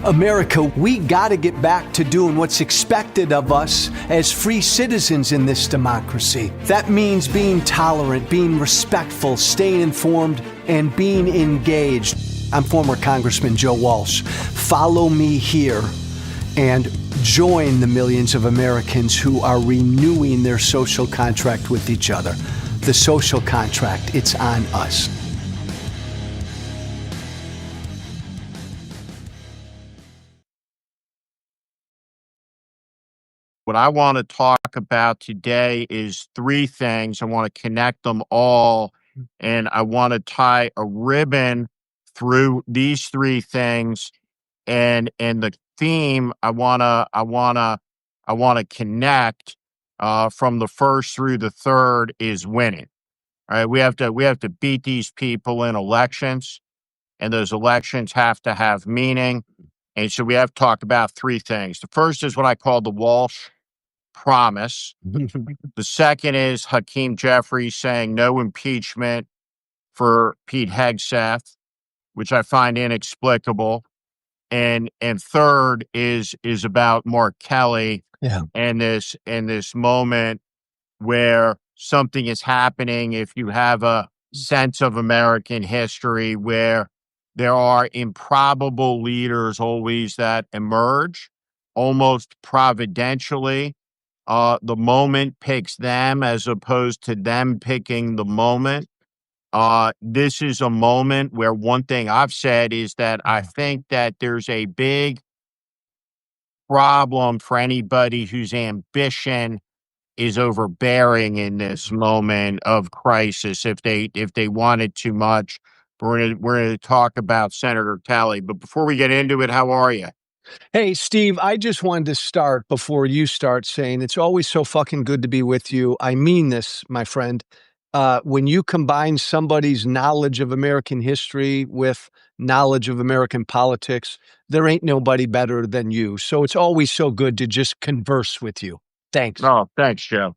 America, we gotta get back to doing what's expected of us as free citizens in this democracy. That means being tolerant, being respectful, staying informed, and being engaged. I'm former Congressman Joe Walsh. Follow me here and join the millions of Americans who are renewing their social contract with each other. The social contract, it's on us. What I want to talk about today is three things. I want to connect them all, and I want to tie a ribbon through these three things. And the theme I wanna connect from the first through the third is winning. All right, we have to beat these people in elections, and those elections have to have meaning. And so we have to talk about three things. The first is what I call the Walsh promise. The second is Hakeem Jeffries saying no impeachment for Pete Hegseth, which I find inexplicable. And third is about Mark Kelly, and this moment where something is happening. If you have a sense of American history where there are improbable leaders always that emerge, almost providentially, the moment picks them as opposed to them picking the moment. This is a moment where one thing I've said is that I think that there's a big problem for anybody whose ambition is overbearing in this moment of crisis. If they wanted too much, we're gonna talk about Senator Kelly. But before we get into it, how are you? Hey, Steve, I just wanted to start before you start saying it's always so fucking good to be with you. I mean this, my friend. When you combine somebody's knowledge of American history with knowledge of American politics, there ain't nobody better than you. So it's always so good to just converse with you. Thanks. Oh, thanks, Joe.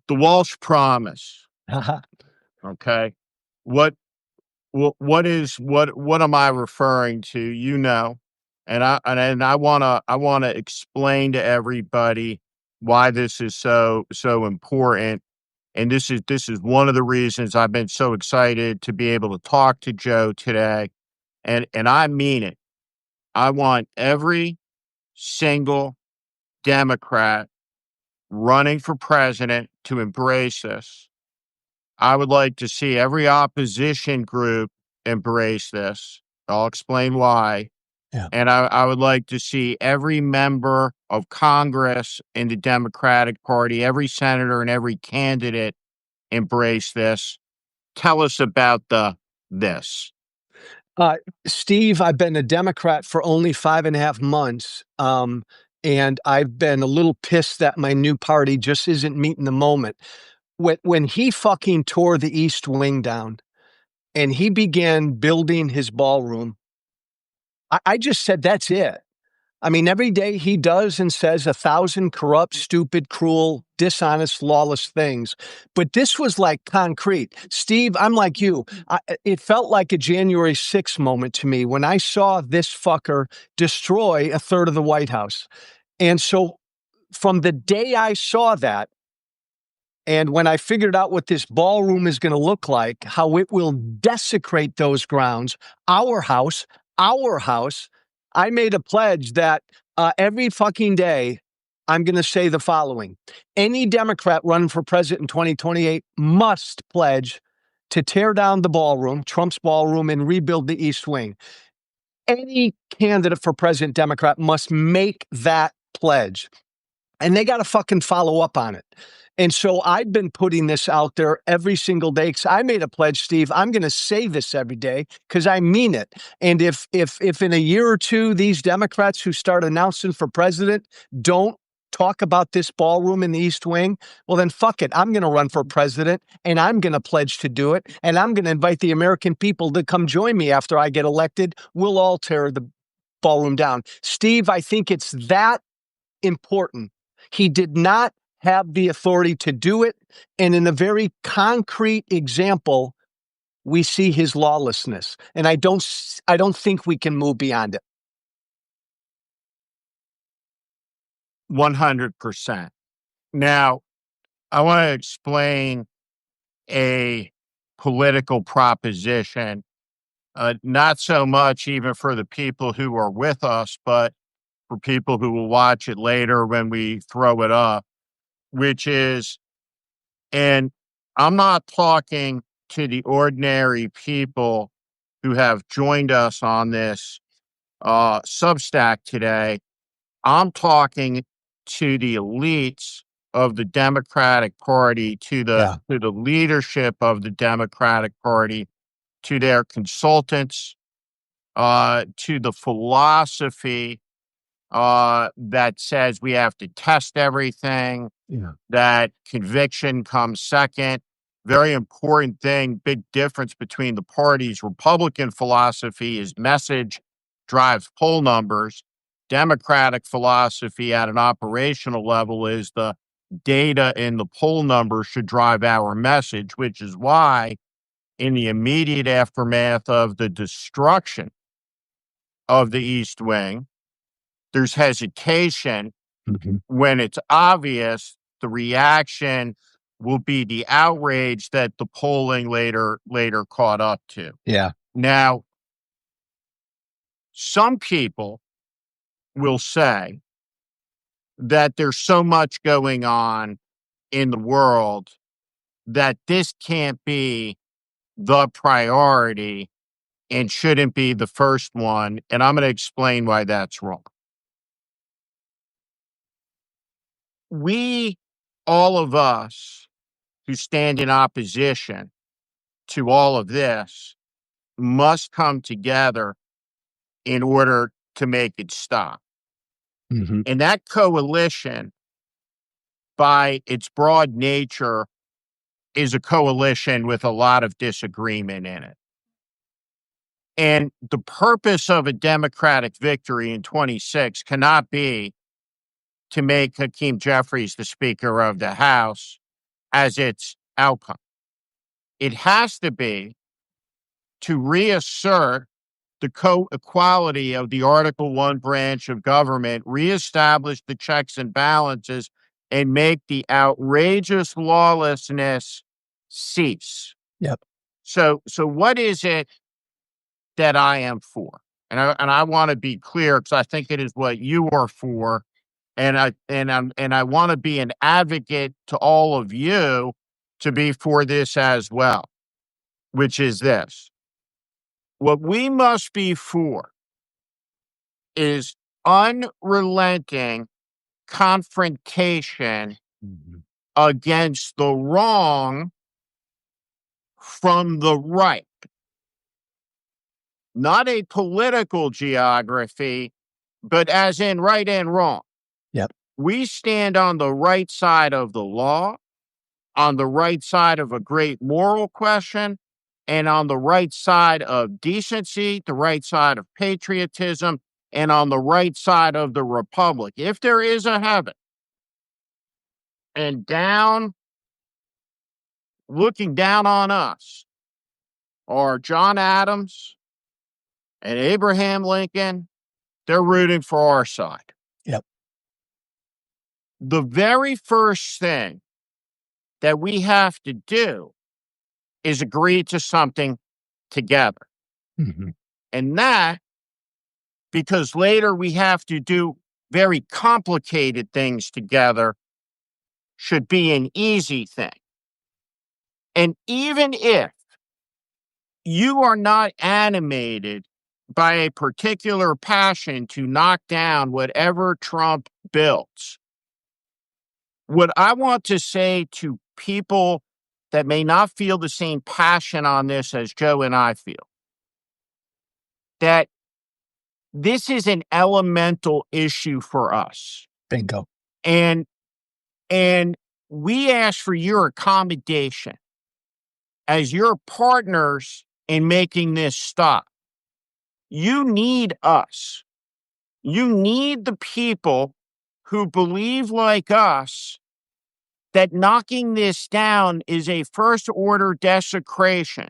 The Walsh promise. Okay. What what am I referring to? You know, and I wanna explain to everybody why this is so important. And this is one of the reasons I've been so excited to be able to talk to Joe today. And I mean it. I want every single Democrat running for president to embrace this. I would like to see every opposition group embrace this. I'll explain why. Yeah. And I would like to see every member of Congress in the Democratic Party, every senator and every candidate embrace this. Tell us about this. Steve, I've been a Democrat for only 5.5 months. And I've been a little pissed that my new party just isn't meeting the moment. When he fucking tore the East Wing down and he began building his ballroom, I just said, that's it. I mean, every day he does and says 1,000 corrupt, stupid, cruel, dishonest, lawless things. But this was like concrete. Steve, I'm like you. It felt like a January 6th moment to me when I saw this fucker destroy a third of the White House. And so from the day I saw that, and when I figured out what this ballroom is going to look like, how it will desecrate those grounds, our house, I made a pledge that every fucking day, I'm going to say the following. Any Democrat running for president in 2028 must pledge to tear down the ballroom, Trump's ballroom, and rebuild the East Wing. Any candidate for president Democrat must make that pledge. And they got to fucking follow up on it. And so I've been putting this out there every single day because I made a pledge, Steve. I'm going to say this every day because I mean it. And if in a year or two, these Democrats who start announcing for president don't talk about this ballroom in the East Wing, well, then fuck it. I'm going to run for president and I'm going to pledge to do it. And I'm going to invite the American people to come join me after I get elected. We'll all tear the ballroom down. Steve, I think it's that important. He did not have the authority to do it. And in a very concrete example, we see his lawlessness, and I don't think we can move beyond it. 100%. Now, I want to explain a political proposition, not so much even for the people who are with us, but for people who will watch it later when we throw it up, which is, and I'm not talking to the ordinary people who have joined us on this Substack today. I'm talking to the elites of the Democratic Party, Yeah. to the leadership of the Democratic Party, to their consultants, to the philosophy that says we have to test everything, Yeah. that conviction comes second. Very important thing, big difference between the parties. Republican philosophy is message drives poll numbers. Democratic philosophy at an operational level is the data in the poll numbers should drive our message, which is why in the immediate aftermath of the destruction of the East Wing, there's hesitation. Mhm. When it's obvious, the reaction will be the outrage that the polling later caught up to. Yeah. Now, some people will say that there's so much going on in the world that this can't be the priority and shouldn't be the first one. And I'm going to explain why that's wrong. We, all of us who stand in opposition to all of this, must come together in order to make it stop. Mhm. And that coalition, by its broad nature, is a coalition with a lot of disagreement in it. And the purpose of a Democratic victory in 26 cannot be to make Hakeem Jeffries the Speaker of the House as its outcome. It has to be to reassert the co-equality of the Article 1 branch of government, reestablish the checks and balances, and make the outrageous lawlessness cease. Yep. So what is it that I am for? And I want to be clear because I think it is what you are for, and I want to be an advocate to all of you to be for this as well, which is this: what we must be for is unrelenting confrontation Mhm. against the wrong from the right, not a political geography, but as in right and wrong. Yep. We stand on the right side of the law, on the right side of a great moral question, and on the right side of decency, the right side of patriotism, and on the right side of the republic. If there is a heaven, and down, looking down on us, are John Adams and Abraham Lincoln. They're rooting for our side. Yep. The very first thing that we have to do is agree to something together. Mhm. And that, because later we have to do very complicated things together, should be an easy thing. And even if you are not animated by a particular passion to knock down whatever Trump builds, what I want to say to people that may not feel the same passion on this as Joe and I feel, that this is an elemental issue for us. Bingo. And and we ask for your accommodation as your partners in making this stop. You need us. You need the people who believe like us that knocking this down is a first order desecration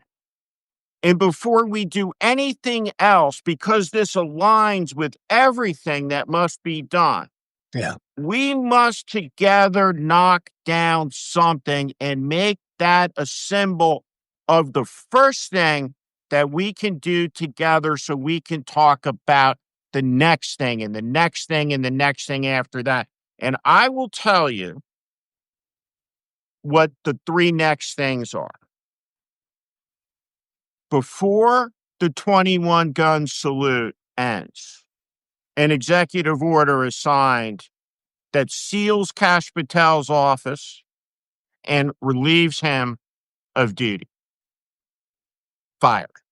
And before we do anything else, because this aligns with everything that must be done, Yeah. we must together knock down something and make that a symbol of the first thing that we can do together so we can talk about the next thing and the next thing and the next thing after that. And I will tell you what the three next things are. Before the 21 gun salute ends, an executive order is signed that seals Kash Patel's office and relieves him of duty. Fired.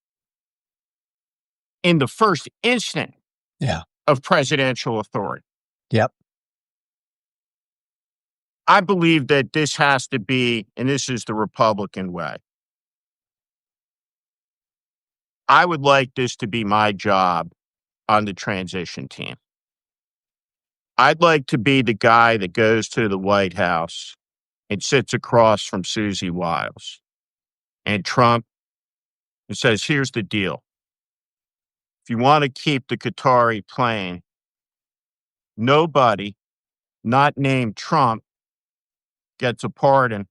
In the first instant Yeah. of presidential authority. Yep. I believe that this has to be, and this is the Republican way. I would like this to be my job on the transition team. I'd like to be the guy that goes to the White House and sits across from Susie Wiles and Trump and says, here's the deal. If you want to keep the Qatari plane, nobody, not named Trump, gets a pardon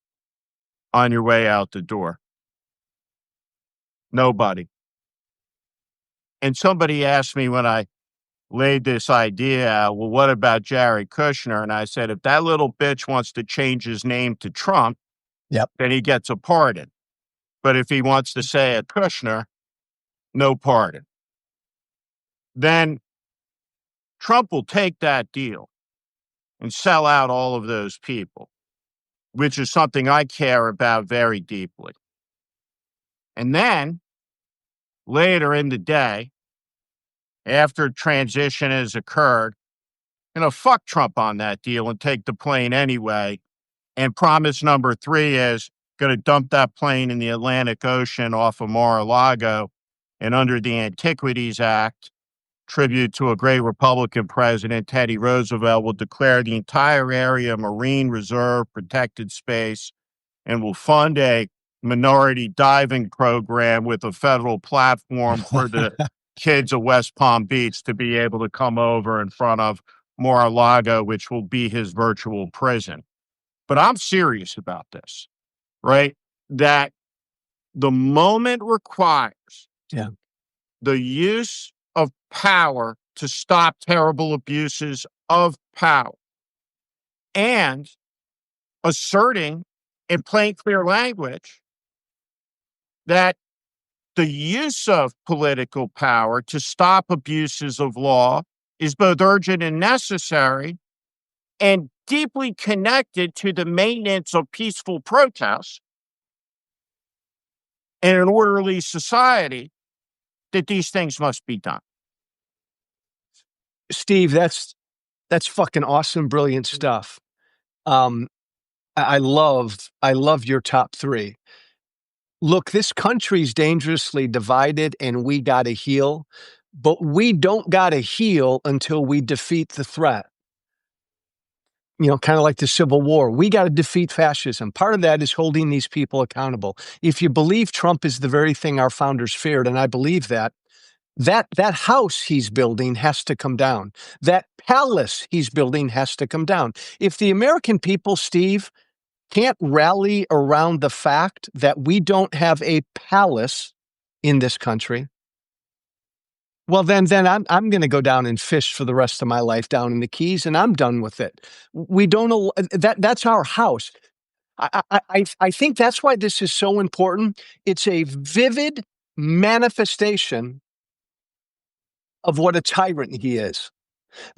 on your way out the door. Nobody. And somebody asked me when I laid this idea out, well, what about Jared Kushner? And I said, if that little bitch wants to change his name to Trump, Yep. then he gets a pardon. But if he wants to say it Kushner, no pardon. Then Trump will take that deal and sell out all of those people, which is something I care about very deeply. And then later in the day, after transition has occurred, fuck Trump on that deal and take the plane anyway. And promise number 3 is going to dump that plane in the Atlantic Ocean off of Mar-a-Lago. And under the Antiquities Act, tribute to a great Republican president, Teddy Roosevelt, will declare the entire area Marine Reserve protected space and will fund a minority diving program with a federal platform for the kids of West Palm Beach to be able to come over in front of Mar-a-Lago, which will be his virtual prison. But I'm serious about this, right? That the moment requires Yeah. the use of power to stop terrible abuses of power and asserting in plain, clear language that the use of political power to stop abuses of law is both urgent and necessary and deeply connected to the maintenance of peaceful protests in an orderly society, that these things must be done. Steve, that's fucking awesome, brilliant stuff. Um, I love your top 3. Look, this country's dangerously divided and we got to heal, but we don't got to heal until we defeat the threat. Kind of like the Civil War. We got to defeat fascism. Part of that is holding these people accountable. If you believe Trump is the very thing our founders feared, and I believe that house he's building has to come down. That palace he's building has to come down. If the American people, Steve, can't rally around the fact that we don't have a palace in this country, well, then I'm going to go down and fish for the rest of my life down in the Keys, and I'm done with it. We don't that's our house. I think that's why this is so important. It's a vivid manifestation of what a tyrant he is.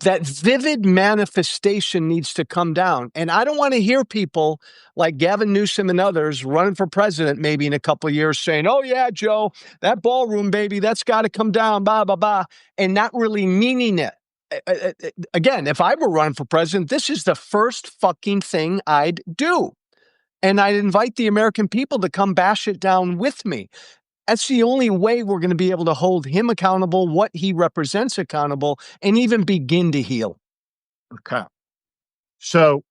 That vivid manifestation needs to come down. And I don't want to hear people like Gavin Newsom and others running for president maybe in a couple of years saying, oh, yeah, Joe, that ballroom, baby, that's got to come down, blah, blah, blah, and not really meaning it. Again, if I were running for president, this is the first fucking thing I'd do. And I'd invite the American people to come bash it down with me. That's the only way we're going to be able to hold him accountable, what he represents accountable, and even begin to heal. Okay. So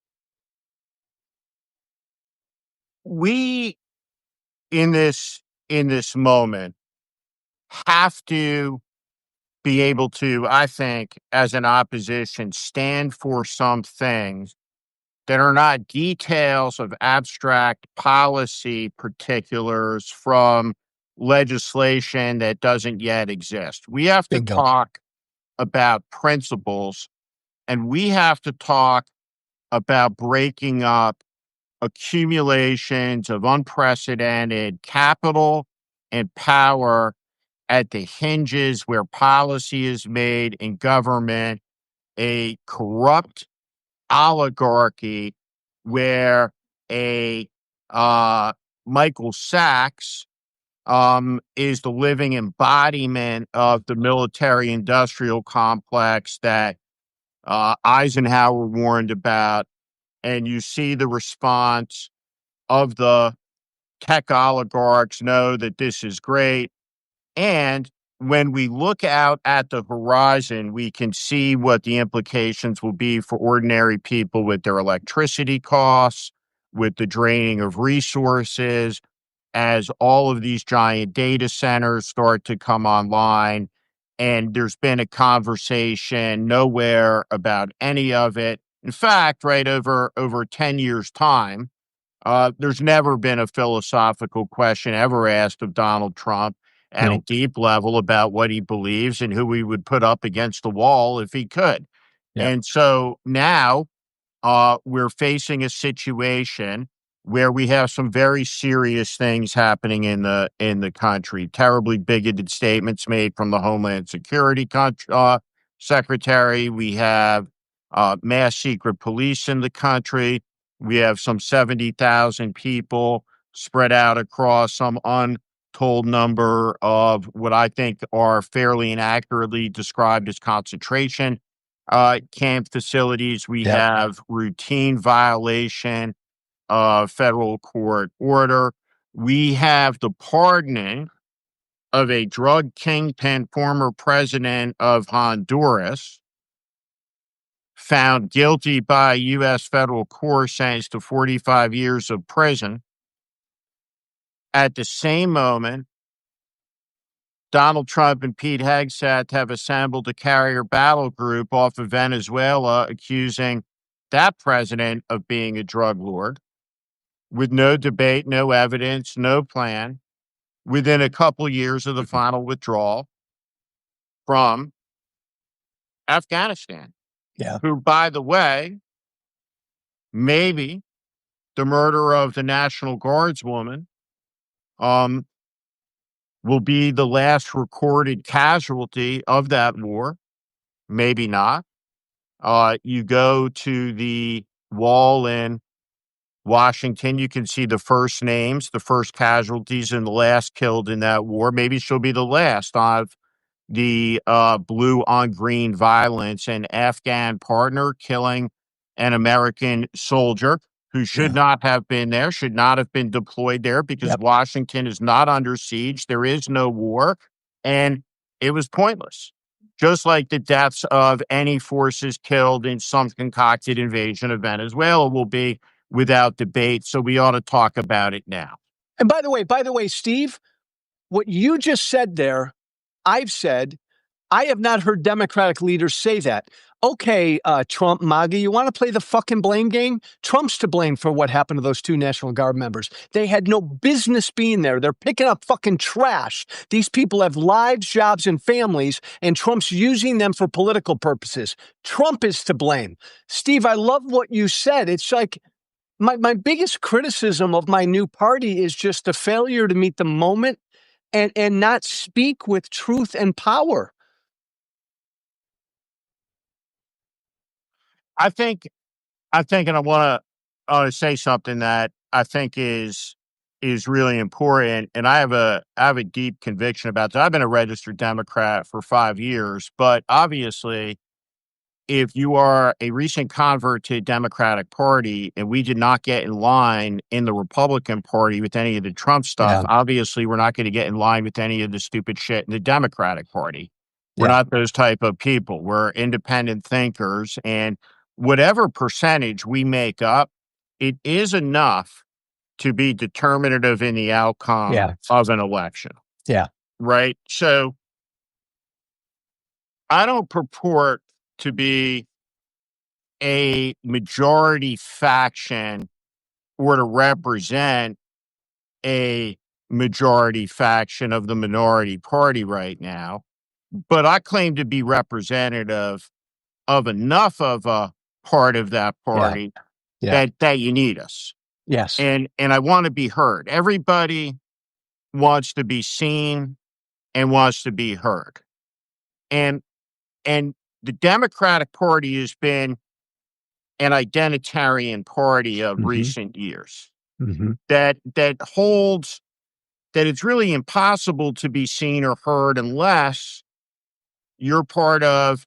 we in this moment have to be able to, I think, as an opposition, stand for some things that are not details of abstract policy particulars from legislation that doesn't yet exist. We have to Bingo. talk about principles, and we have to talk about breaking up accumulations of unprecedented capital and power at the hinges where policy is made in government, a corrupt oligarchy where a uh, Michael Sachs is the living embodiment of the military industrial complex that Eisenhower warned about. And you see the response of the tech oligarchs know that this is great. And when we look out at the horizon, we can see what the implications will be for ordinary people with their electricity costs, with the draining of resources, as all of these giant data centers start to come online. And there's been a conversation nowhere about any of it. In fact, right over 10 years' time, there's never been a philosophical question ever asked of Donald Trump at a No. deep level about what he believes and who he would put up against the wall if he could. Yeah. And so now we're facing a situation where we have some very serious things happening in the country. Terribly bigoted statements made from the Homeland Security Secretary. We have mass secret police in the country. We have some 70,000 people spread out across some untold number of what I think are fairly inaccurately described as concentration camp facilities. We Yeah. have routine violation of federal court order. We have the pardoning of a drug kingpin, former president of Honduras, found guilty by U.S. federal court, sentenced to 45 years of prison. At the same moment, Donald Trump and Pete Hegseth have assembled a carrier battle group off of Venezuela, accusing that president of being a drug lord, with no debate, no evidence, no plan, within a couple years of the final withdrawal from Afghanistan, Yeah. who, by the way, maybe the murder of the National Guards woman um, will be the last recorded casualty of that war. Maybe not. You go to the wall in Washington, you can see the first names, the first casualties, and the last killed in that war. Maybe she'll be the last of the blue on green violence, an Afghan partner killing an American soldier who should Yeah. not have been there, should not have been deployed there because Yep. Washington is not under siege. There is no war. And it was pointless. Just like the deaths of any forces killed in some concocted invasion of Venezuela will be without debate. So we ought to talk about it now. And by the way, Steve, what you just said there, I've said, I have not heard Democratic leaders say that. Okay, Trump, MAGA, you want to play the fucking blame game? Trump's to blame for what happened to those two National Guard members. They had no business being there. They're picking up fucking trash. These people have lives, jobs, and families, and Trump's using them for political purposes. Trump is to blame. Steve, I love what you said. It's like my biggest criticism of my new party is just the failure to meet the moment and not speak with truth and power. I think and I wanna say something that I think is really important, and I have a deep conviction about that. I've been a registered Democrat for 5 years, but obviously, if you are a recent convert to the Democratic Party and we did not get in line in the Republican Party with any of the Trump stuff, Yeah. obviously, we're not gonna get in line with any of the stupid shit in the Democratic Party. We're Yeah. not those type of people. We're independent thinkers, and whatever percentage we make up, it is enough to be determinative in the outcome Yeah. of an election. Yeah. right? So I don't purport to be a majority faction or to represent a majority faction of the minority party right now, but I claim to be representative of enough of a part of that Yeah. party Yeah. that you need us. Yes. And I want to be heard. Everybody wants to be seen and wants to be heard. And and the Democratic Party has been an identitarian party of Hmm. recent years Hmm. that holds that it's really impossible to be seen or heard unless you're part of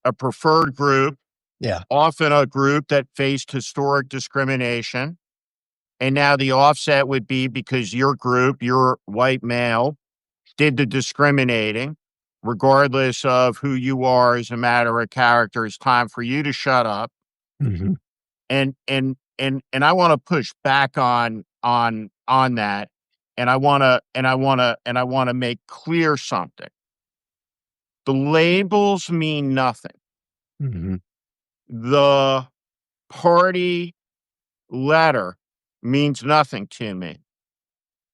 a preferred group, Yeah. often a group that faced historic discrimination. And now the offset would be because your group, your white male, did the discriminating, regardless of who you are as a matter of character. It's time for you to shut up. Hmm. And I want to push back on that. And I want to make clear something. The labels mean nothing. Hmm. The party letter means nothing to me.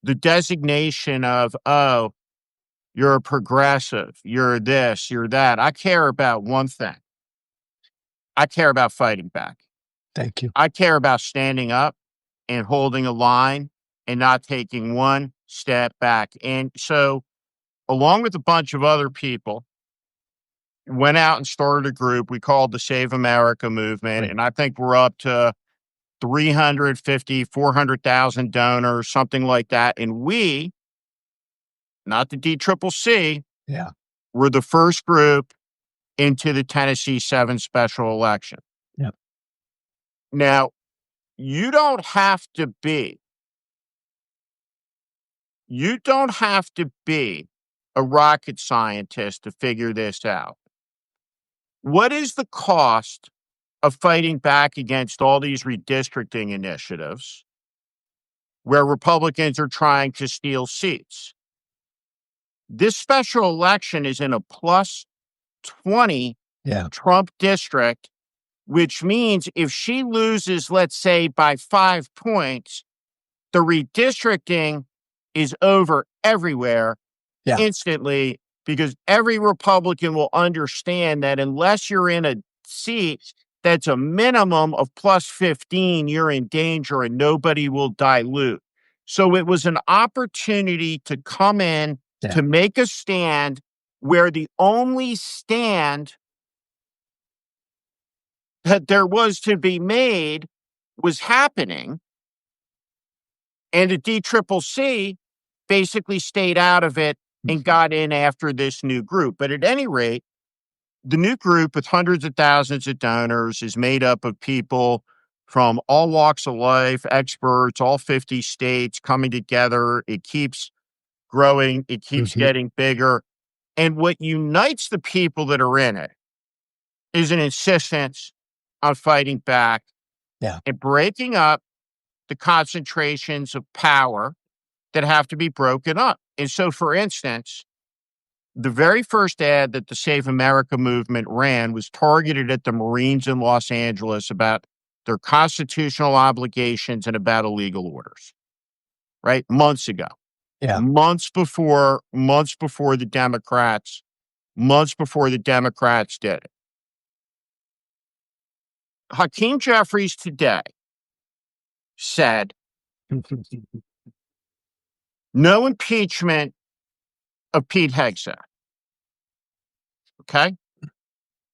The designation of, oh, you're a progressive, you're this, you're that. I care about one thing. I care about fighting back. Thank you. I care about standing up and holding a line and not taking one step back. And so, along with a bunch of other people, went out and started a group we called the Save America Movement. Great. And I think we're up to 350, 400,000 donors, something like that. And we, not the DCCC, Yeah. were the first group into the Tennessee 7 special election. Yeah. Now, you don't have to be, you don't have to be a rocket scientist to figure this out. What is the cost of fighting back against all these redistricting initiatives where Republicans are trying to steal seats? This special election is in a plus 20 Yeah. Trump district, which means if she loses, let's say, by 5 points, the redistricting is over everywhere Yeah. instantly because every Republican will understand that unless you're in a seat that's a minimum of plus 15, you're in danger and nobody will dilute. So it was an opportunity to come in Yeah. to make a stand where the only stand that there was to be made was happening. And the DCCC basically stayed out of it and got in after this new group. But at any rate, the new group with hundreds of thousands of donors is made up of people from all walks of life, experts, all 50 states coming together. It keeps growing, it keeps Hmm. getting bigger. And what unites the people that are in it is an insistence on fighting back Yeah. and breaking up the concentrations of power that have to be broken up. And so, for instance, the very first ad that the Save America movement ran was targeted at the Marines in Los Angeles about their constitutional obligations and about illegal orders, right? Months ago, Yeah. months before the Democrats did it. Hakeem Jeffries today said no impeachment of Pete Hegseth. Okay.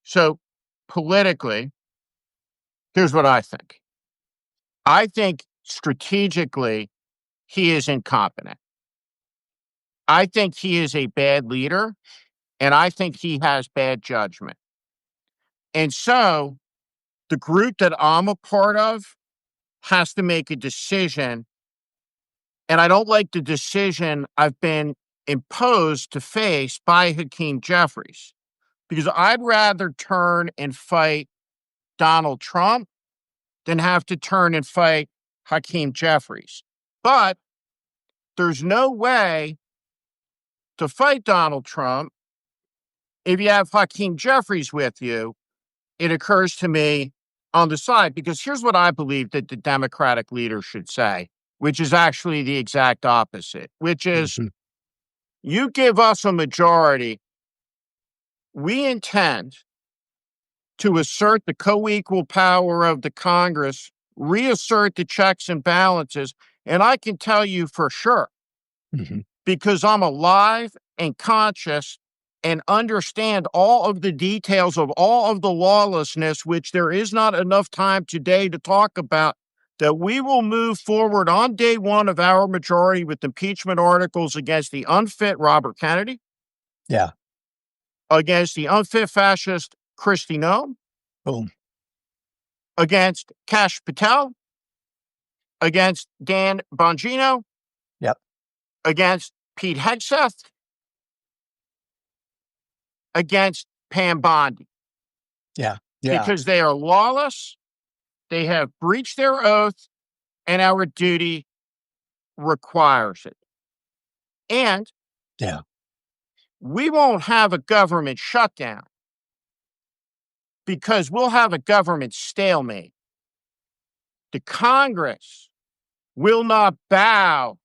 So politically, here's what I think. I think strategically, he is incompetent. I think he is a bad leader, and I think he has bad judgment. And so the group that I'm a part of has to make a decision. And I don't like the decision I've been imposed to face by Hakeem Jeffries because I'd rather turn and fight Donald Trump than have to turn and fight Hakeem Jeffries. But there's no way to fight Donald Trump, if you have Hakeem Jeffries with you, it occurs to me on the side, because here's what I believe that the Democratic leader should say, which is actually the exact opposite, which is, Mhm. you give us a majority, we intend to assert the co-equal power of the Congress, reassert the checks and balances. And I can tell you for sure, Mhm. because I'm alive and conscious and understand all of the details of all of the lawlessness, which there is not enough time today to talk about, that we will move forward on day one of our majority with impeachment articles against the unfit Robert Kennedy, Yeah. against the unfit fascist Kristi Noem, Boom. against Kash Patel, against Dan Bongino, Yep. against Pete Hegseth, against Pam Bondi, Yeah. Yeah. because they are lawless, they have breached their oath, and our duty requires it. And Yeah. we won't have a government shutdown, because we'll have a government stalemate. The Congress will not bow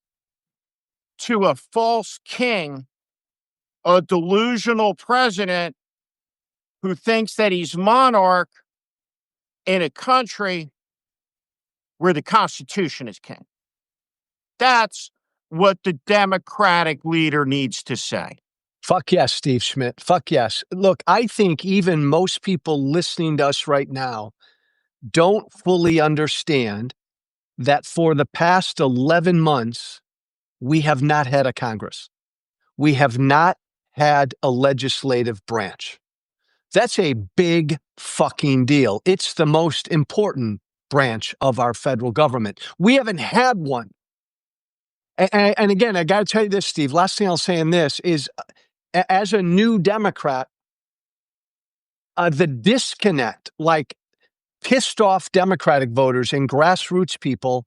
to a false king, a delusional president who thinks that he's monarch in a country where the Constitution is king. That's what the Democratic leader needs to say. Fuck yes, Steve Schmidt. Fuck yes. Look, I think even most people listening to us right now don't fully understand that for the past 11 months, we have not had a Congress. We have not had a legislative branch. That's a big fucking deal. It's the most important branch of our federal government. We haven't had one. And again, I got to tell you this, Steve. Last thing I'll say in this is, as a new Democrat, the disconnect, like pissed off Democratic voters and grassroots people,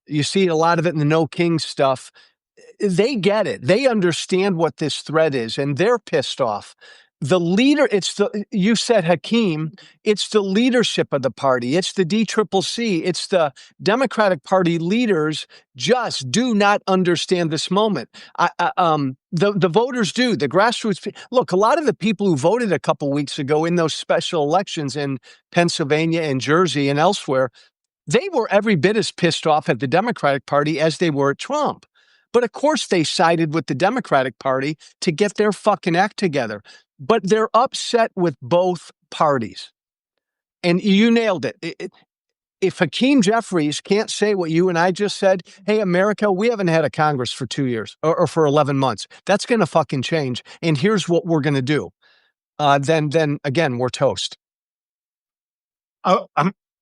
you see a lot of it in the No King stuff. They get it. They understand what this threat is, and they're pissed off. The leader, you said Hakeem, it's the leadership of the party. It's the DCCC. It's the Democratic Party leaders just do not understand this moment. The voters do, the grassroots. Look, a lot of the people who voted a couple weeks ago in those special elections in Pennsylvania and Jersey and elsewhere, they were every bit as pissed off at the Democratic Party as they were at Trump. But of course, they sided with the Democratic Party to get their fucking act together. But they're upset with both parties. And you nailed it. If Hakeem Jeffries can't say what you and I just said, hey, America, we haven't had a Congress for 2 years or for 11 months. That's going to fucking change. And here's what we're going to do. Then again, we're toast. I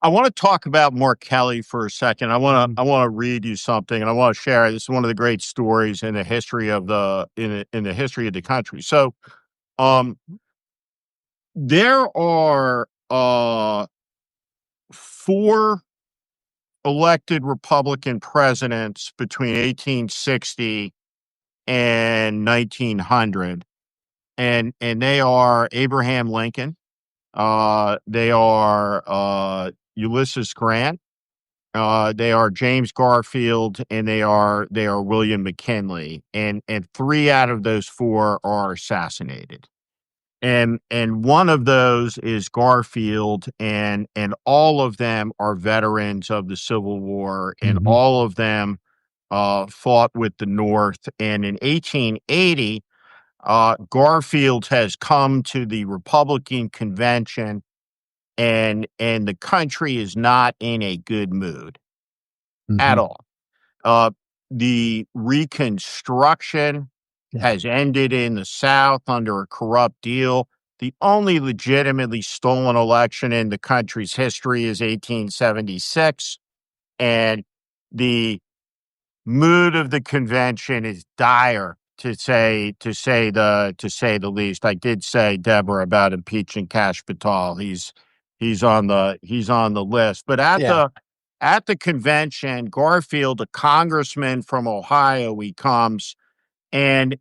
want to talk about Mark Kelly for a second. I want to read you something, and I want to share. This is one of the great stories in the history of in the history of the country. So, um, there are 4 elected Republican presidents between 1860 and 1900, and they are Abraham Lincoln, they are Ulysses Grant, they are James Garfield, and they are William McKinley, and 3 out of those 4 are assassinated. And one of those is Garfield, and all of them are veterans of the Civil War, and Mhm. all of them fought with the North. And in 1880, Garfield has come to the Republican convention, and the country is not in a good mood at Mhm. all. The Reconstruction Yeah. has ended in the South under a corrupt deal. The only legitimately stolen election in the country's history is 1876, and the mood of the convention is dire, to say the least. I did say, Deborah, about impeaching Kash Patel. He's on the list. But Yeah. at the convention, Garfield, a congressman from Ohio, he comes, and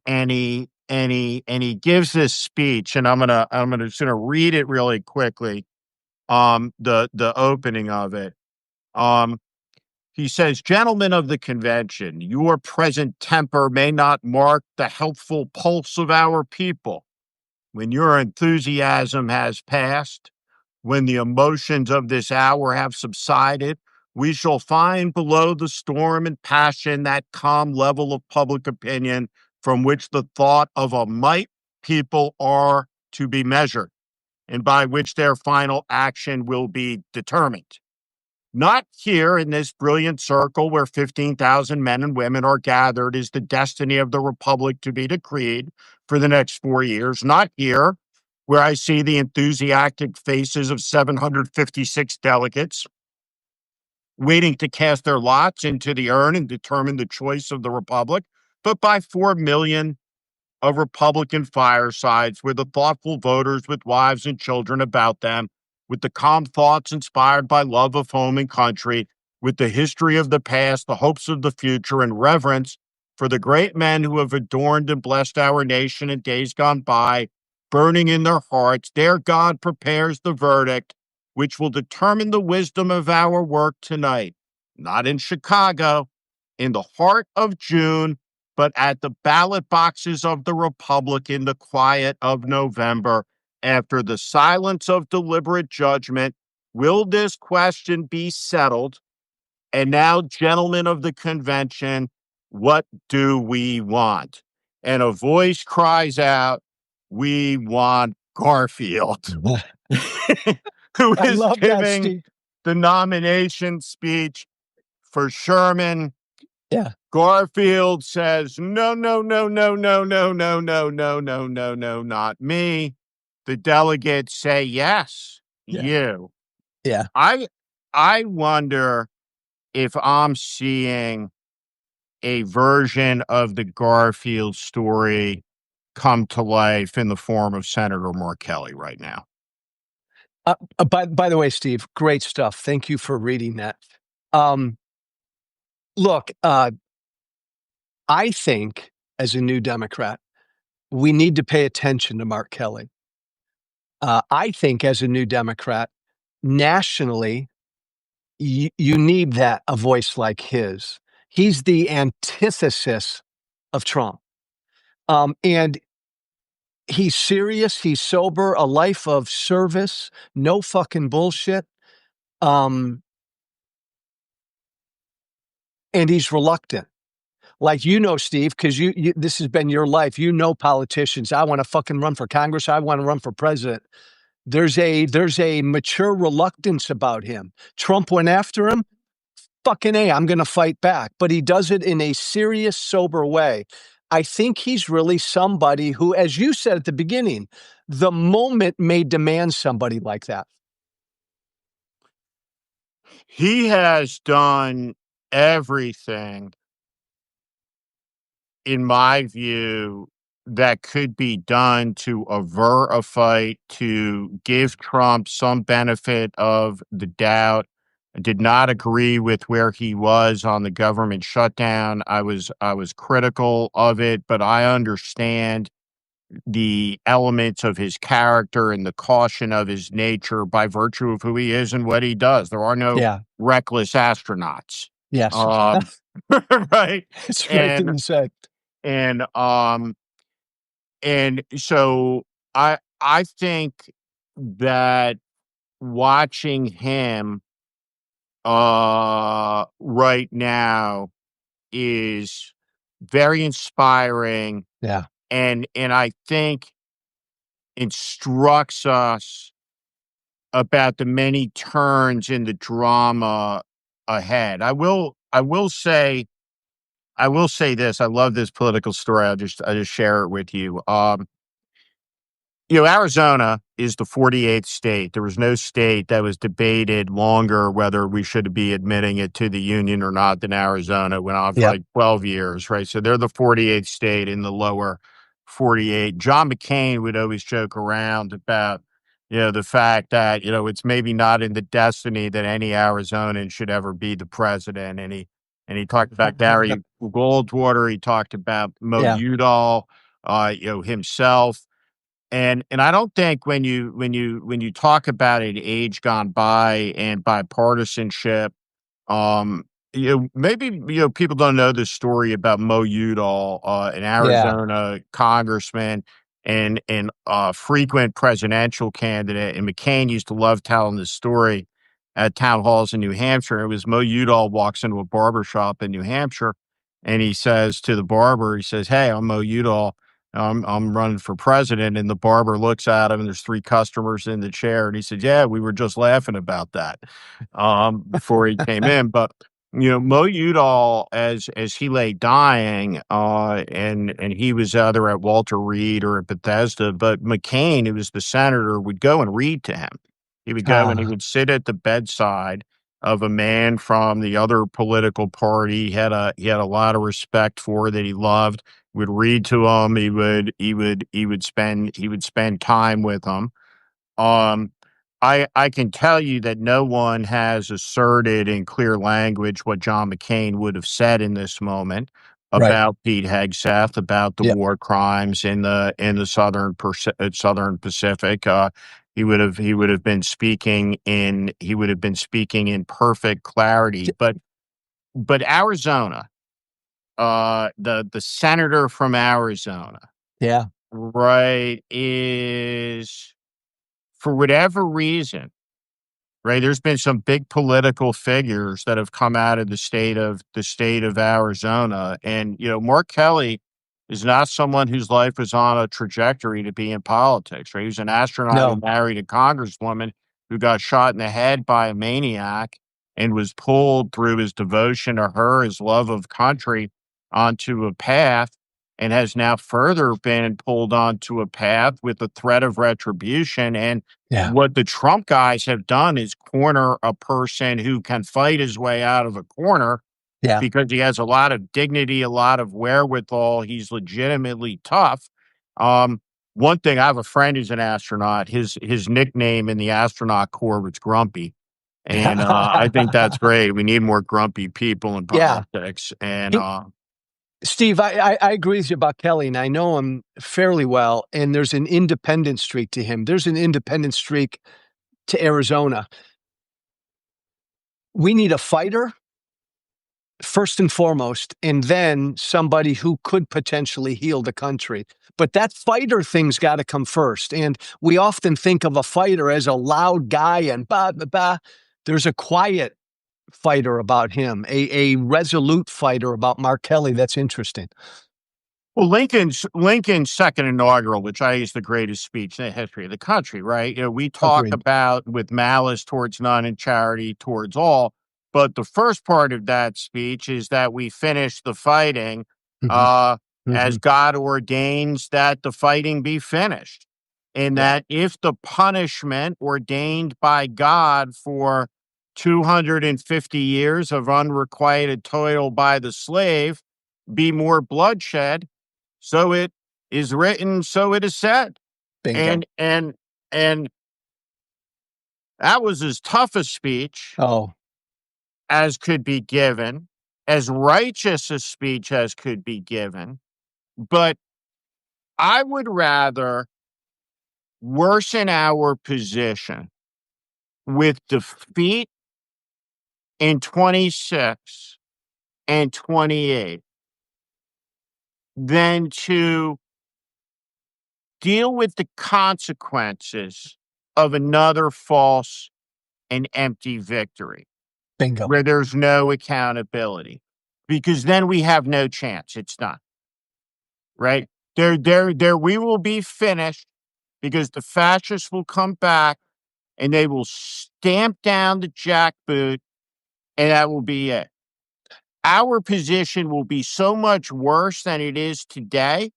and he gives this speech, and I'm gonna just gonna read it really quickly. The opening of it. Um, he says, "Gentlemen of the convention, your present temper may not mark the healthful pulse of our people. When your enthusiasm has passed, when the emotions of this hour have subsided, we shall find below the storm and passion that calm level of public opinion from which the thought of a might people are to be measured, and by which their final action will be determined. Not here in this brilliant circle where 15,000 men and women are gathered is the destiny of the Republic to be decreed for the next 4 years. Not here where I see the enthusiastic faces of 756 delegates waiting to cast their lots into the urn and determine the choice of the Republic, but by 4 million of Republican firesides where the thoughtful voters with wives and children about them, with the calm thoughts inspired by love of home and country, with the history of the past, the hopes of the future, and reverence for the great men who have adorned and blessed our nation in days gone by, burning in their hearts, their God prepares the verdict which will determine the wisdom of our work tonight, not in Chicago, in the heart of June, but at the ballot boxes of the Republic in the quiet of November, after the silence of deliberate judgment, will this question be settled? And now, gentlemen of the convention, what do we want?" And a voice cries out, "We want Garfield," who I is love that, giving Steve. the nomination speech for Sherman. Yeah, Garfield says, "No, no, no, no, no, no, no, no, no, no, no, no, not me." The delegates say, "Yes, yeah, you." yeah. I I wonder if I'm seeing a version of the Garfield story come to life in the form of Senator Mark Kelly right now. By the way, Steve, great stuff. Thank you for reading that. Um, look, I think as a new Democrat, we need to pay attention to Mark Kelly. I think as a new Democrat, nationally, you need a voice like his. He's the antithesis of Trump. And he's serious, he's sober, a life of service, no fucking bullshit. Um, and he's reluctant. Like, Steve, because this has been your life. Politicians. I want to fucking run for Congress. I want to run for president. There's a mature reluctance about him. Trump went after him. Fucking A, I'm going to fight back. But he does it in a serious, sober way. I think he's really somebody who, as you said at the beginning, the moment may demand somebody like that. He has done everything, in my view, that could be done to avert a fight, to give Trump some benefit of the doubt. I did not agree with where he was on the government shutdown. I was critical of it, but I understand the elements of his character and the caution of his nature by virtue of who he is and what he does. There are no Yeah. reckless astronauts. Yes. Um, right. It's a great thing And to say. and and so I think that watching him right now is very inspiring, Yeah. and I think instructs us about the many turns in the drama ahead. I will say this. I love this political story. I just share it with you. Arizona is the 48th state. There was no state that was debated longer whether we should be admitting it to the union or not than Arizona. It went on for Yep. like 12 years, right? So they're the 48th state in the lower 48. John McCain would always joke around about, the fact that, it's maybe not in the destiny that any Arizonan should ever be the president. And he talked about Gary Goldwater. He talked about Mo Yeah. Udall. himself. And I don't think when you talk about an age gone by and bipartisanship, um, maybe people don't know the story about Mo Udall, an Yeah. Arizona congressman and frequent presidential candidate. And McCain used to love telling this story at town halls in New Hampshire. It was Mo Udall walks into a barber shop in New Hampshire, and he says to the barber, he says, "Hey, I'm Mo Udall. I'm running for president." And the barber looks at him, and there's three customers in the chair, and he said, "Yeah, we were just laughing about that." Before he came in. But Mo Udall, as he lay dying, and he was either at Walter Reed or at Bethesda, but McCain, who was the senator, would go and read to him. He would go and he Ah, would sit at the bedside of a man from the other political party. He had a lot of respect for, that he loved. Would read to him. He would spend time with him. um, I can tell you that no one has asserted in clear language what John McCain would have said in this moment right. about Pete Hegseth, about the Yep. war crimes in the Southern Pacific. He would have been speaking in perfect clarity. But Arizona, the senator from Arizona, Yeah. right, is, for whatever reason, right, there's been some big political figures that have come out of the state of Arizona. And Mark Kelly is not someone whose life was on a trajectory to be in politics, right? He was an astronaut who No. married a congresswoman who got shot in the head by a maniac, and was pulled through his devotion to her, his love of country, onto a path, and has now further been pulled onto a path with the threat of retribution. And Yeah. what the Trump guys have done is corner a person who can fight his way out of a corner, Yeah. because he has a lot of dignity, a lot of wherewithal. He's legitimately tough. Um, One thing, I have a friend who's an astronaut. His nickname in the astronaut corps was Grumpy, and I think that's great. We need more grumpy people in Yeah. politics. And He- Steve, I agree with you about Kelly, and I know him fairly well. And there's an independent streak to him. There's an independent streak to Arizona. We need a fighter first and foremost, and then somebody who could potentially heal the country. But that fighter thing's got to come first. And we often think of a fighter as a loud guy and bah, bah, bah. There's a quiet fighter about him, a resolute fighter about Mark Kelly. That's interesting. Well, Lincoln's second inaugural, which I think is the greatest speech in the history of the country, right? We talk Agreed. about with malice towards none and charity towards all, but the first part of that speech is that we finish the fighting, Hmm. uh, Hmm. as God ordains that the fighting be finished, and Yeah. that if the punishment ordained by God for 250 years of unrequited toil by the slave be more bloodshed, so it is written, so it is said. Bingo. And that was as tough a speech Oh, as could be given, as righteous a speech as could be given. But I would rather worsen our position with defeat in 26 and 28 than to deal with the consequences of another false and empty victory, bingo. where there's no accountability, because then we have no chance. It's done, right? There, we will be finished, because the fascists will come back and they will stamp down the jackboot, and that will be it. Our position will be so much worse than it is today,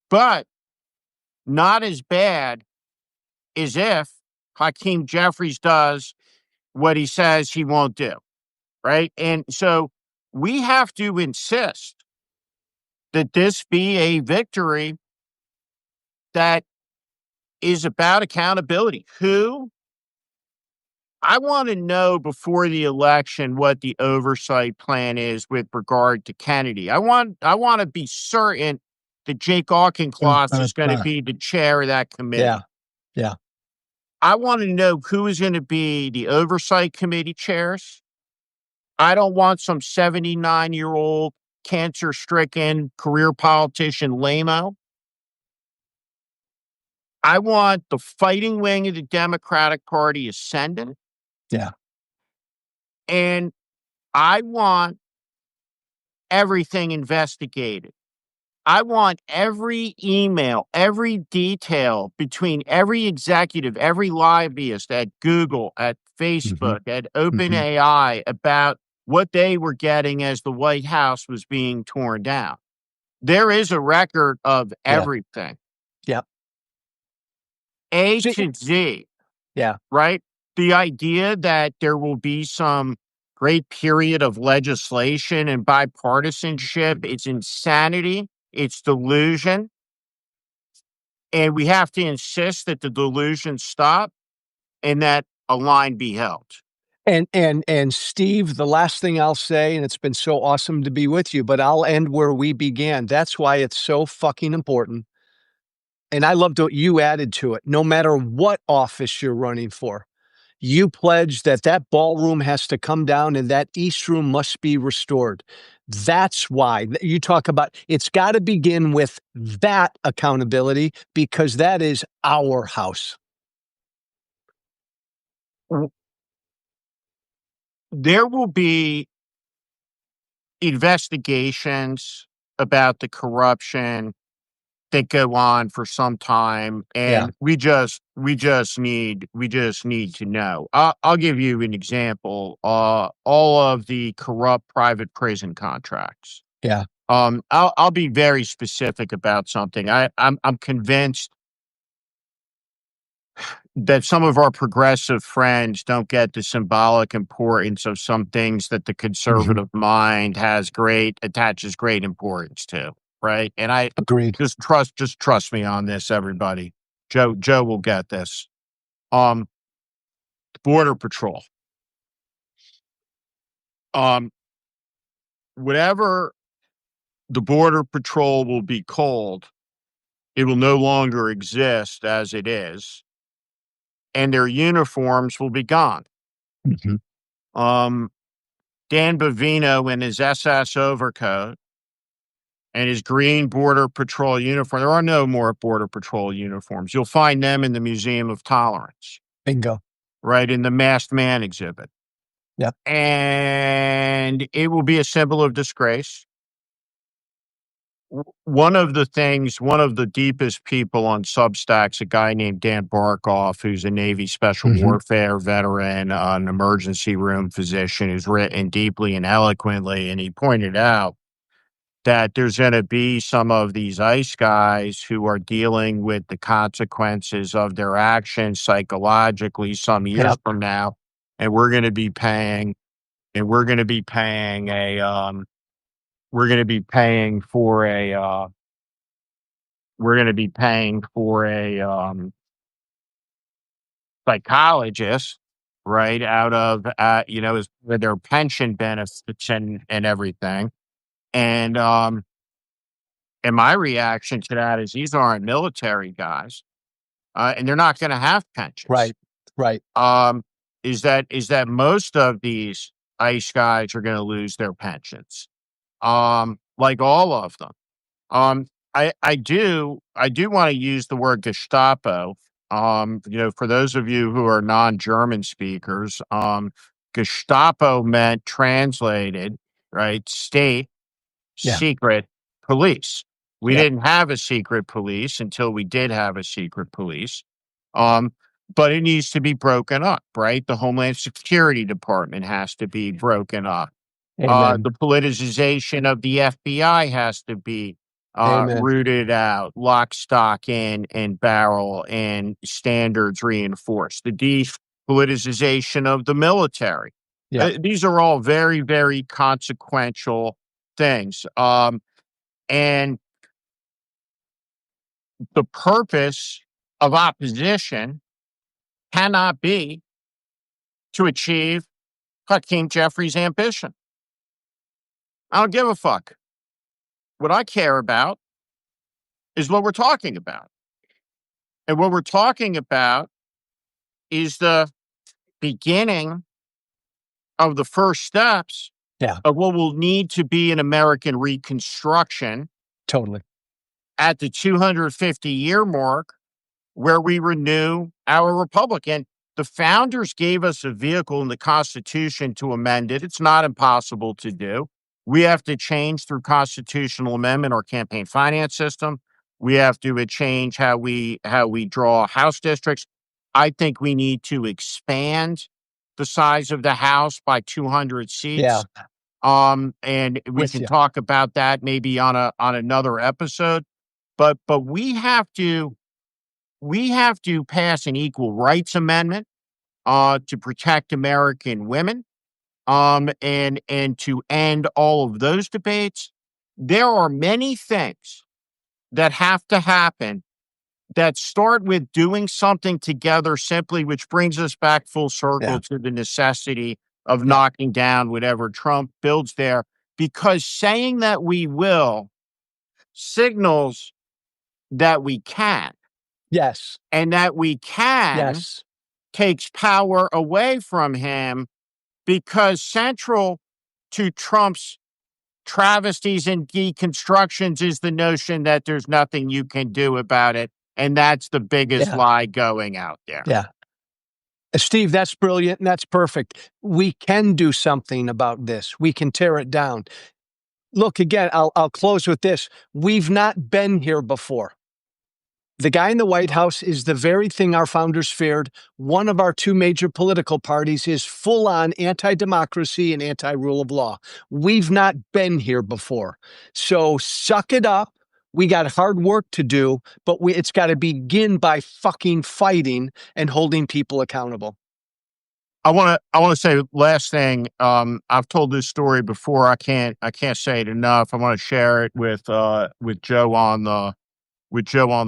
but not as bad as if Hakeem Jeffries does what he says he won't do, right? And so we have to insist that this be a victory that is about accountability. I want to know before the election what the oversight plan is with regard to Kennedy. I want to be certain that Jake Auchincloss is going to be the chair of that Yeah. committee. Yeah. I want to know who is going to be the oversight committee chairs. I don't want some 79-year-old cancer-stricken career politician lame-o. I want the fighting wing of the Democratic Party ascendant, Yeah. and I want everything investigated. I want every email, every detail between every executive, every lobbyist at Google, at Hmm. Facebook, at Hmm. OpenAI about what they were getting as the White House was being torn down. There is a record of Yeah. everything, Yeah. A See, to Z, yeah. right? The idea that there will be some great period of legislation and bipartisanship, it's insanity, it's delusion. And we have to insist that the delusion stop and that a line be held. And Steve, the last thing I'll say, and it's been so awesome to be with you, but I'll end where we began. That's why it's so fucking important. And I loved what you added to it. No matter what office you're running for, you pledge that that ballroom has to come down and that East Room must be restored. That's why you talk about it's got to begin with that accountability because that is our house. There will be investigations about the corruption that go on for some time, Yeah. and we just need to know. I'll give you an example. All of the corrupt private prison contracts. Yeah. I'll be very specific about something. I'm convinced that some of our progressive friends don't get the symbolic importance of some things that the Hmm. conservative mind attaches great importance to, right? And I Agreed. just trust me on this, everybody. Joe will get this. Um, Border Patrol. Um, Whatever the Border Patrol will be called, it will no longer exist as it is, and their uniforms will be gone. Hmm. Um, Dan Bovino in his SS overcoat and his green Border Patrol uniform. There are no more Border Patrol uniforms. You'll find them in the Museum of Tolerance, Bingo. right, in the Masked Man exhibit. Yep. And it will be a symbol of disgrace. One of the deepest people on Substack's a guy named Dan Barkoff, who's a Navy Special Hmm. Warfare veteran, an emergency room physician who's written deeply and eloquently. And he pointed out that there's going to be some of these ICE guys who are dealing with the consequences of their actions psychologically some years Yep. from now. And we're going to be paying we're going to be paying for a psychologist, right? Out of, with their pension benefits and everything. And, and my reaction to that is these aren't military guys, and they're not going to have pensions. Right. Right. Um, is that most of these ICE guys are going to lose their pensions, like all of them. Um, I do want to use the word Gestapo. For those of you who are non-German speakers, Gestapo meant translated, right? State Yeah. secret police. We Yep. didn't have a secret police until we did have a secret police. Um, but it needs to be broken up, right? The Homeland Security Department has to be broken up. Amen. The politicization of the FBI has to be Amen. rooted out, lock, stock, and barrel, and standards reinforced. The depoliticization of the military. Yep. These are all very, very consequential things. And the purpose of opposition cannot be to achieve Hakeem Jeffrey's ambition. I don't give a fuck. What I care about is what we're talking about. And what we're talking about is the beginning of the first steps Yeah, of what will need to be an American reconstruction totally. at the 250-year mark, where we renew our republic. And the founders gave us a vehicle in the Constitution to amend it. It's not impossible to do. We have to change through constitutional amendment our campaign finance system. We have to change how we draw House districts. I think we need to expand the size of the House by 200 Yeah, seats. And we with can you. talk about that maybe on another episode. But we have to pass an equal rights amendment to protect American women, and to end all of those debates. There are many things that have to happen that start with doing something together simply, which brings us back full Yeah, circle to the necessity of yeah. knocking down whatever Trump builds there, because saying that we will signals that we can, Yes, and that we can yes. takes power away from him, because central to Trump's travesties and deconstructions is the notion that there's nothing you can do about it. And that's the biggest Yeah, lie going out there. yeah. Steve, that's brilliant and that's perfect. We can do something about this. We can tear it down. Look, again, I'll close with this. We've not been here before. The guy in the White House is the very thing our founders feared. One of our two major political parties is full on anti democracy and anti rule of law. We've not been here before. So suck it up. We got hard work to do, but it's got to begin by fucking fighting and holding people accountable. I want to say last thing. I've told this story before. I can't say it enough. I want to share it with Joe on the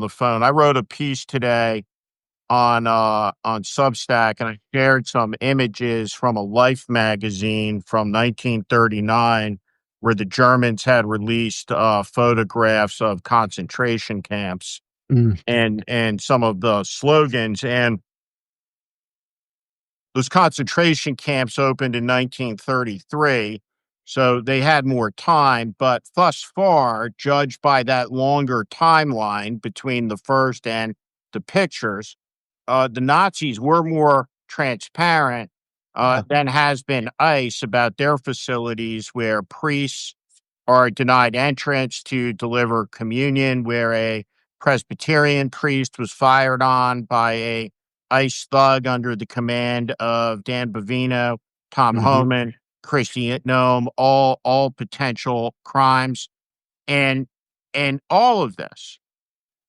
phone. I wrote a piece today on Substack, and I shared some images from a Life magazine from 1939, where the Germans had released photographs of concentration camps, Mm, and some of the slogans. And those concentration camps opened in 1933, so they had more time. But thus far, judged by that longer timeline between the first and the pictures, the Nazis were more transparent yeah. than has been ICE about their facilities, where priests are denied entrance to deliver communion, where a Presbyterian priest was fired on by a ICE thug under the command of Dan Bavino, Tom Hmm. Homan, Christy Nome, all potential crimes, and all of this,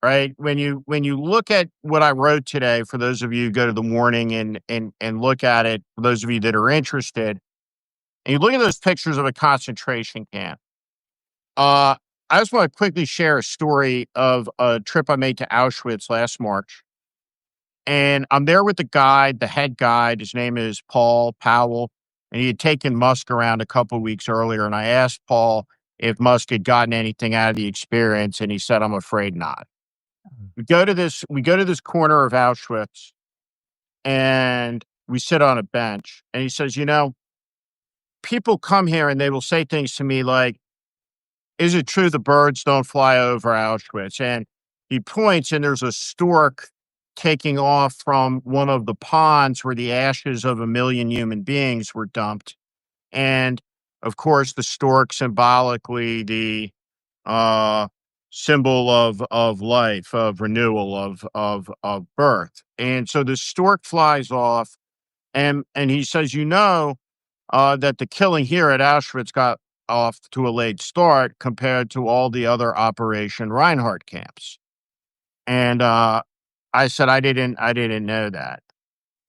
right? When you look at what I wrote today, for those of you who go to the morning and look at it, for those of you that are interested, and you look at those pictures of a concentration camp, uh, I just want to quickly share a story of a trip I made to Auschwitz last March. And I'm there with the guide, the head guide. His name is Paul Powell. And he had taken Musk around a couple of weeks earlier. And I asked Paul if Musk had gotten anything out of the experience. And he said, I'm afraid not. We go to this corner of Auschwitz, and we sit on a bench. And he says, people come here and they will say things to me like, is it true the birds don't fly over Auschwitz? And he points, and there's a stork taking off from one of the ponds where the ashes of a million human beings were dumped. And of course, the stork, symbolically the uh, symbol of life, of renewal, of birth. And so the stork flies off, and he says, that the killing here at Auschwitz got off to a late start compared to all the other Operation Reinhardt camps. And I said, I didn't know that.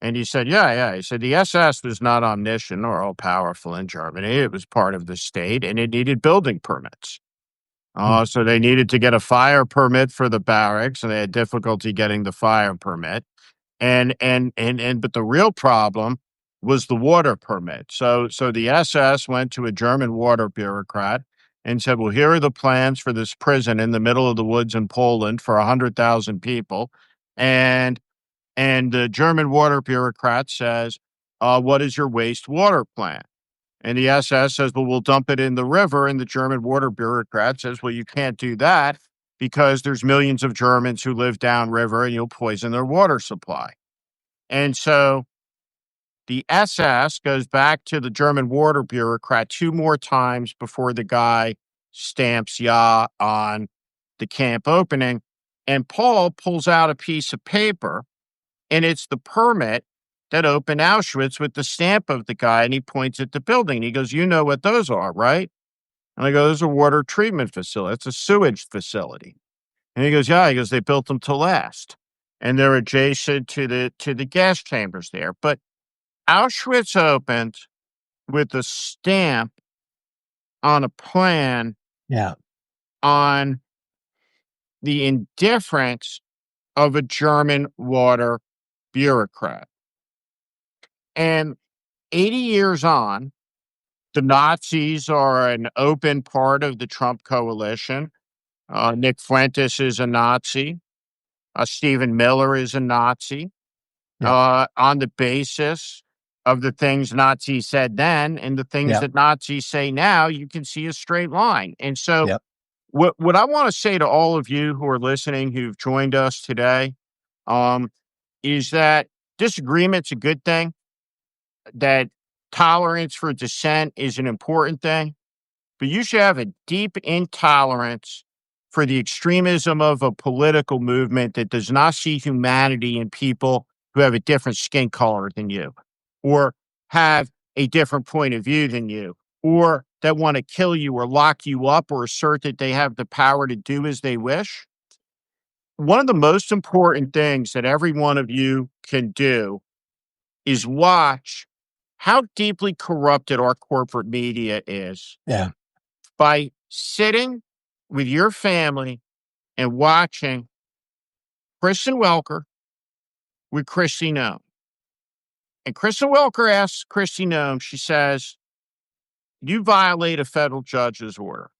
And he said, yeah, yeah. He said, the SS was not omniscient or all powerful in Germany. It was part of the state, and it needed building permits. Mm. So they needed to get a fire permit for the barracks, and they had difficulty getting the fire permit. But the real problem was the water permit. So the SS went to a German water bureaucrat and said, well, here are the plans for this prison in the middle of the woods in Poland for 100,000 people. And the German water bureaucrat says, what is your wastewater plan? And the SS says, well, we'll dump it in the river. And the German water bureaucrat says, well, you can't do that because there's millions of Germans who live downriver and you'll poison their water supply. And so the SS goes back to the German water bureaucrat two more times before the guy stamps ja on the camp opening. And Paul pulls out a piece of paper, and it's the permit that opened Auschwitz with the stamp of the guy. And he points at the building. And he goes, you know what those are, right? And I go, those are water treatment facility. It's a sewage facility. And he goes, yeah. He goes, they built them to last. And they're adjacent to the gas chambers there. But Auschwitz opened with a stamp on a plan Yeah. on the indifference of a German water bureaucrat. And 80 years on, the Nazis are an open part of the Trump coalition. Nick Fuentes is a Nazi. Stephen Miller is a Nazi. Yep. On the basis of the things Nazis said then and the things Yep. that Nazis say now, you can see a straight line. And so Yep. what I want to say to all of you who are listening, who've joined us today, is that disagreement's a good thing, that tolerance for dissent is an important thing, but you should have a deep intolerance for the extremism of a political movement that does not see humanity in people who have a different skin color than you, or have a different point of view than you, or that want to kill you or lock you up or assert that they have the power to do as they wish. One of the most important things that every one of you can do is watch how deeply corrupted our corporate media is Yeah. by sitting with your family and watching Kristen Welker with Christy Nome. And Kristen Welker asks Christy Nome, she says, you violate a federal judge's order.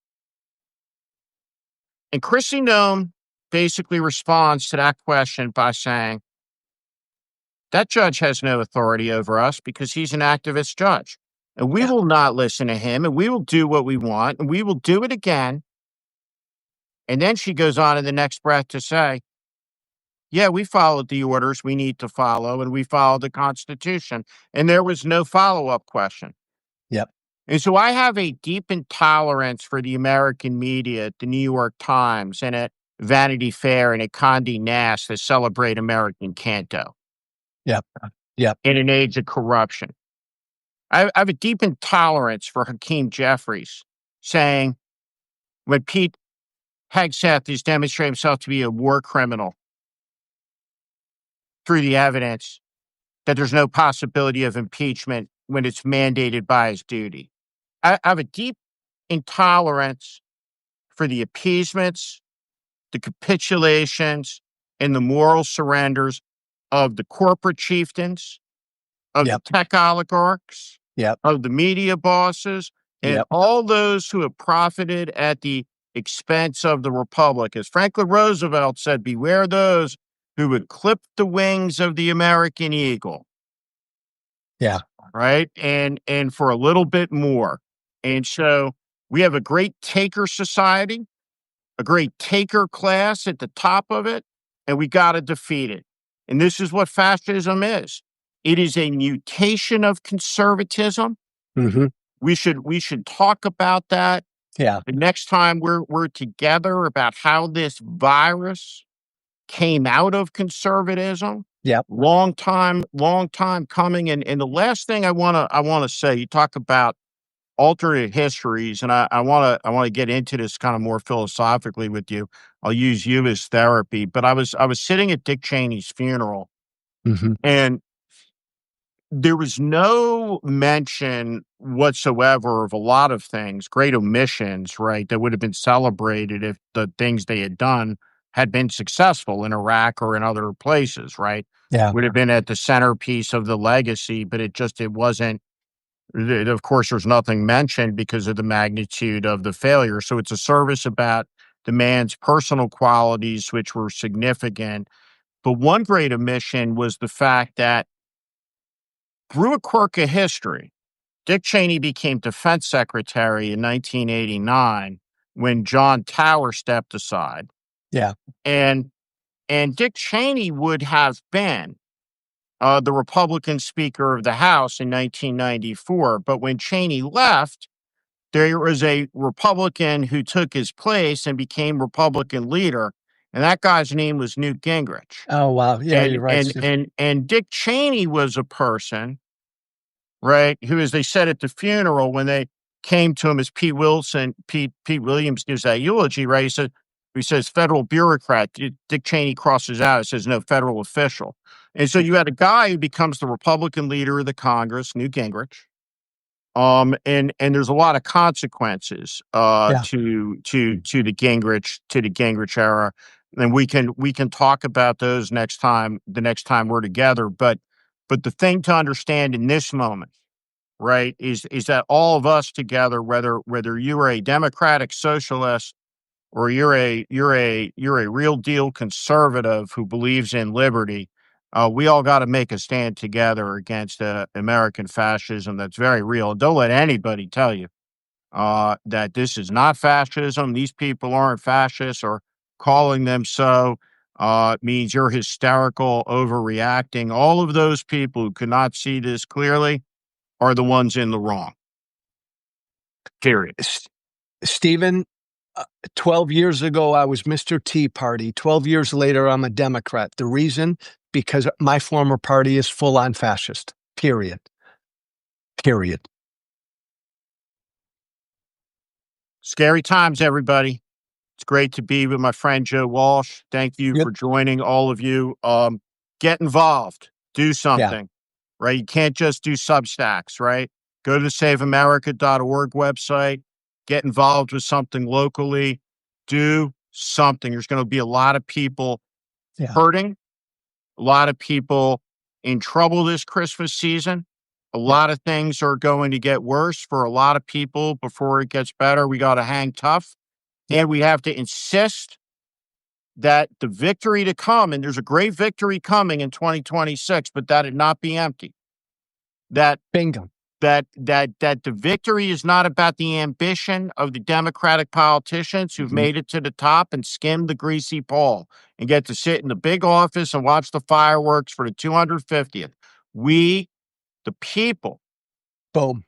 And Christy Nome basically responds to that question by saying, that judge has no authority over us because he's an activist judge. And we Yeah. will not listen to him, and we will do what we want, and we will do it again. And then she goes on in the next breath to say, yeah, we followed the orders we need to follow, and we followed the Constitution. And there was no follow-up question. Yep. And so I have a deep intolerance for the American media, at the New York Times, and at Vanity Fair, and at Condé Nast that celebrate American Canto Yep. Yep. in an age of corruption. I have a deep intolerance for Hakeem Jeffries saying, when Pete Hegseth is demonstrating himself to be a war criminal through the evidence, that there's no possibility of impeachment when it's mandated by his duty. I have a deep intolerance for the appeasements, the capitulations, and the moral surrenders of the corporate chieftains, of the Yep. tech oligarchs, Yep. of the media bosses, and Yep. all those who have profited at the expense of the republic. As Franklin Roosevelt said, beware those who would clip the wings of the American eagle. Yeah. Right. And for a little bit more. And so we have a great taker society, a great taker class at the top of it, and we got to defeat it. And this is what fascism is. It is a mutation of conservatism. Mm-hmm. We should talk about that Yeah. the next time we're together, about how this virus came out of conservatism. Yep. Long time coming. And the last thing I wanna say, you talk about alternate histories, and I wanna get into this kind of more philosophically with you. I'll use you as therapy. But I was sitting at Dick Cheney's funeral, Mm-hmm. and there was no mention whatsoever of a lot of things, great omissions, right, that would have been celebrated if the things they had done had been successful in Iraq or in other places, right? Yeah. Would have been at the centerpiece of the legacy, but it wasn't Of course, there's nothing mentioned because of the magnitude of the failure. So it's a service about the man's personal qualities, which were significant. But one great omission was the fact that, through a quirk of history, Dick Cheney became defense secretary in 1989 when John Tower stepped aside. Yeah. And Dick Cheney would have been the Republican Speaker of the House in 1994. But when Cheney left, there was a Republican who took his place and became Republican leader, and that guy's name was Newt Gingrich. Oh, wow. Yeah, And you're right, and Steve. and and Dick Cheney was a person, right, who, as they said at the funeral when they came to him, as Pete Williams gives that eulogy, right? He says federal bureaucrat. Dick Cheney crosses out. It says no, federal official. And so you had a guy who becomes the Republican leader of the Congress, Newt Gingrich. And there's a lot of consequences Yeah. to the Gingrich era, and we can talk about those the next time we're together. But the thing to understand in this moment, right, is that all of us together, whether you are a democratic socialist or you're a real deal conservative who believes in liberty, we all got to make a stand together against American fascism that's very real. And don't let anybody tell you that this is not fascism. These people aren't fascists, or calling them so means you're hysterical, overreacting. All of those people who could not see this clearly are the ones in the wrong. Period. Stephen, 12 years ago, I was Mr. Tea Party. 12 years later, I'm a Democrat. The reason? Because my former party is full on fascist. Period. Period. Scary times, everybody. It's great to be with my friend Joe Walsh. Thank you Yep. for joining, all of you. Get involved. Do Yeah. something, right? You can't just do Substacks, right? Go to the saveamerica.org website. Get involved with something locally. Do something. There's going to be a lot of people Yeah. hurting, a lot of people in trouble this Christmas season. A Yeah. lot of things are going to get worse for a lot of people before it gets better. We got to hang tough. And we have to insist that the victory to come, and there's a great victory coming in 2026, but that it not be empty. That Bingo. the victory is not about the ambition of the Democratic politicians who've made it to the top and skimmed the greasy pole and get to sit in the big office and watch the fireworks for the 250th. We, the people, Boom.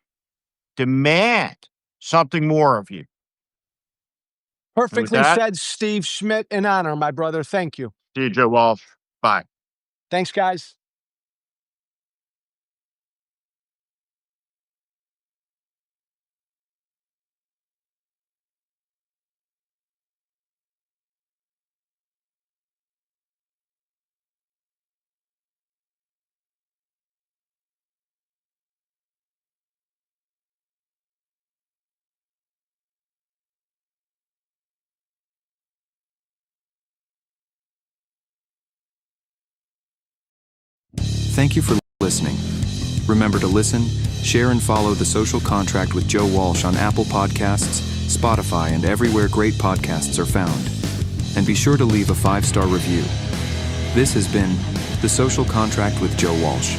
demand something more of you. And with Perfectly that, said, Steve Schmidt. An honor, my brother. Thank you. see you, Joe Walsh. Bye. Thanks, guys. Thank you for listening. Remember to listen, share, and follow The Social Contract with Joe Walsh on Apple Podcasts, Spotify, and everywhere great podcasts are found. And be sure to leave a 5-star review. This has been The Social Contract with Joe Walsh.